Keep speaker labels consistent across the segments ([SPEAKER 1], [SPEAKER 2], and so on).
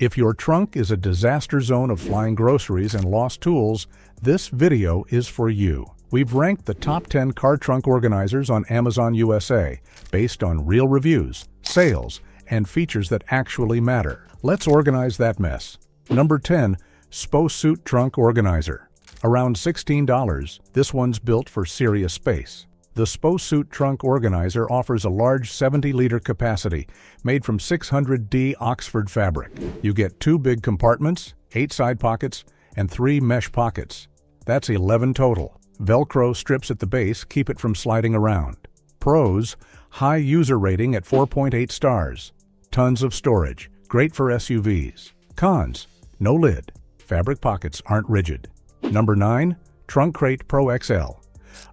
[SPEAKER 1] If your trunk is a disaster zone of flying groceries and lost tools, this video is for you. We've ranked the top 10 car trunk organizers on Amazon USA based on real reviews, sales, and features that actually matter. Let's organize that mess. Number 10. Spo Trunk Organizer. Around $16, this one's built for serious space. The Spo Trunk Organizer offers a large 70-liter capacity made from 600D Oxford fabric. You get 2 big compartments, 8 side pockets, and 3 mesh pockets. That's 11 total. Velcro strips at the base keep it from sliding around. Pros: high user rating at 4.8 stars. Tons of storage, great for SUVs. Cons: no lid. Fabric pockets aren't rigid. Number 9. Trunk Crate Pro XL.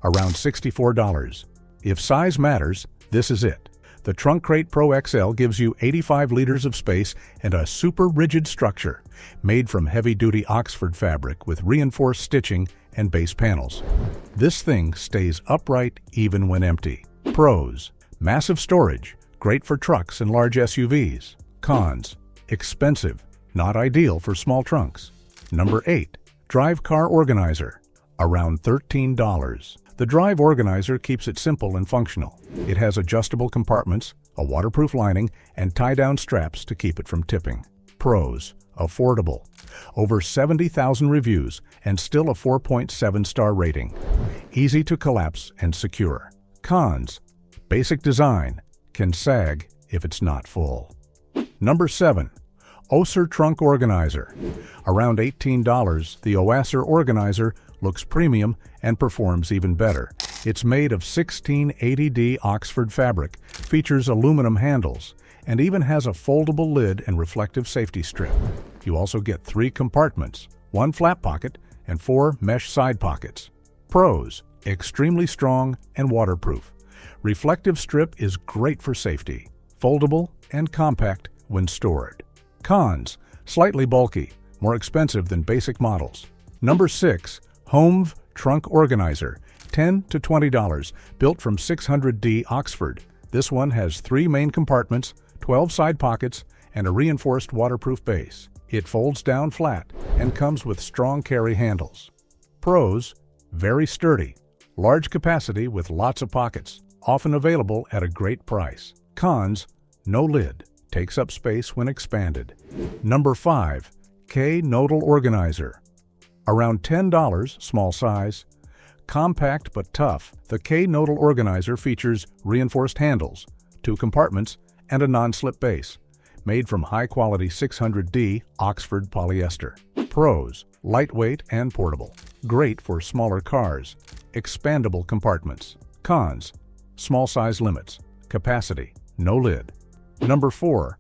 [SPEAKER 1] Around $64. If size matters, this is it. The Trunk Crate Pro XL gives you 85 liters of space and a super rigid structure, made from heavy-duty Oxford fabric with reinforced stitching and base panels. This thing stays upright even when empty. Pros: massive storage, great for trucks and large SUVs. Cons: expensive, not ideal for small trunks. Number 8. Drive Car Organizer. Around $13. The Drive Organizer keeps it simple and functional. It has adjustable compartments, a waterproof lining, and tie-down straps to keep it from tipping. Pros: affordable. Over 70,000 reviews and still a 4.7-star rating. Easy to collapse and secure. Cons: basic design, can sag if it's not full. Number 7. Oaser Trunk Organizer. Around $18, the Oaser Organizer looks premium and performs even better. It's made of 1680D Oxford fabric, features aluminum handles, and even has a foldable lid and reflective safety strip. You also get 3 compartments, 1 flap pocket, and 4 mesh side pockets. Pros: extremely strong and waterproof. Reflective strip is great for safety. Foldable and compact when stored. Cons: slightly bulky, more expensive than basic models. Number 6. Hoer Trunk Organizer. $10 to $20, built from 600D Oxford. This one has 3 main compartments, 12 side pockets, and a reinforced waterproof base. It folds down flat and comes with strong carry handles. Pros: very sturdy, large capacity with lots of pockets, often available at a great price. Cons: no lid, takes up space when expanded. Number 5. K-Nodal Organizer. Around $10, small size. Compact but tough, the K-Nodal Organizer features reinforced handles, 2 compartments, and a non-slip base, made from high-quality 600D Oxford polyester. Pros: lightweight and portable, great for smaller cars. Expandable compartments. Cons: small size limits, capacity, no lid. Number 4.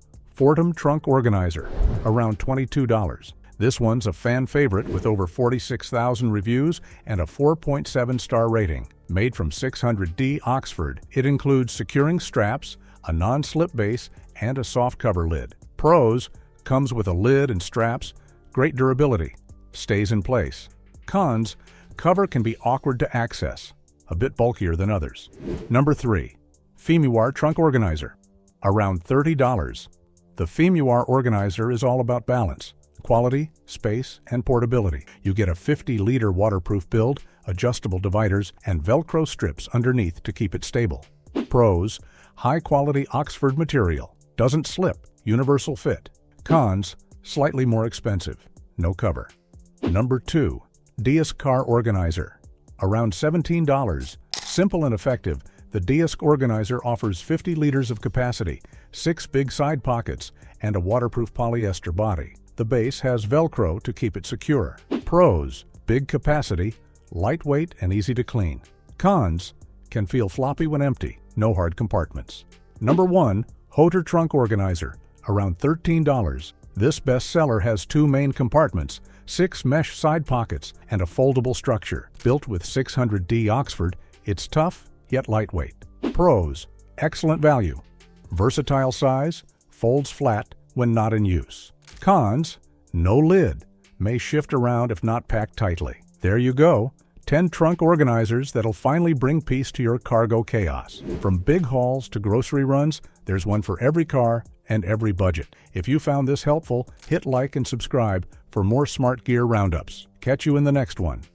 [SPEAKER 1] Trunk Organizer. Around $22. This one's a fan favorite with over 46,000 reviews and a 4.7-star rating. Made from 600D Oxford, it includes securing straps, a non-slip base, and a soft cover lid. Pros: comes with a lid and straps, great durability, stays in place. Cons: cover can be awkward to access, a bit bulkier than others. Number 3. Feewire Trunk Organizer. Around $30. The Feewire Organizer is all about balance, quality, space, and portability. You get a 50-liter waterproof build, adjustable dividers, and Velcro strips underneath to keep it stable. Pros: high-quality Oxford material, doesn't slip, universal fit. Cons: slightly more expensive, no cover. Number 2. Disk Car Organizer. Around $17. Simple and effective, the Disk Organizer offers 50 liters of capacity, 6 big side pockets, and a waterproof polyester body. The base has Velcro to keep it secure. Pros: big capacity, lightweight and easy to clean. Cons: can feel floppy when empty, no hard compartments. Number 1. Hoer Trunk Organizer. Around $13. This bestseller has 2 main compartments, 6 mesh side pockets, and a foldable structure. Built with 600D Oxford, it's tough yet lightweight. Pros: excellent value, versatile size, folds flat when not in use. Cons: no lid, may shift around if not packed tightly. There you go, 10 trunk organizers that'll finally bring peace to your cargo chaos. From big hauls to grocery runs, there's one for every car, and every budget. If you found this helpful, hit like and subscribe for more smart gear roundups. Catch you in the next one.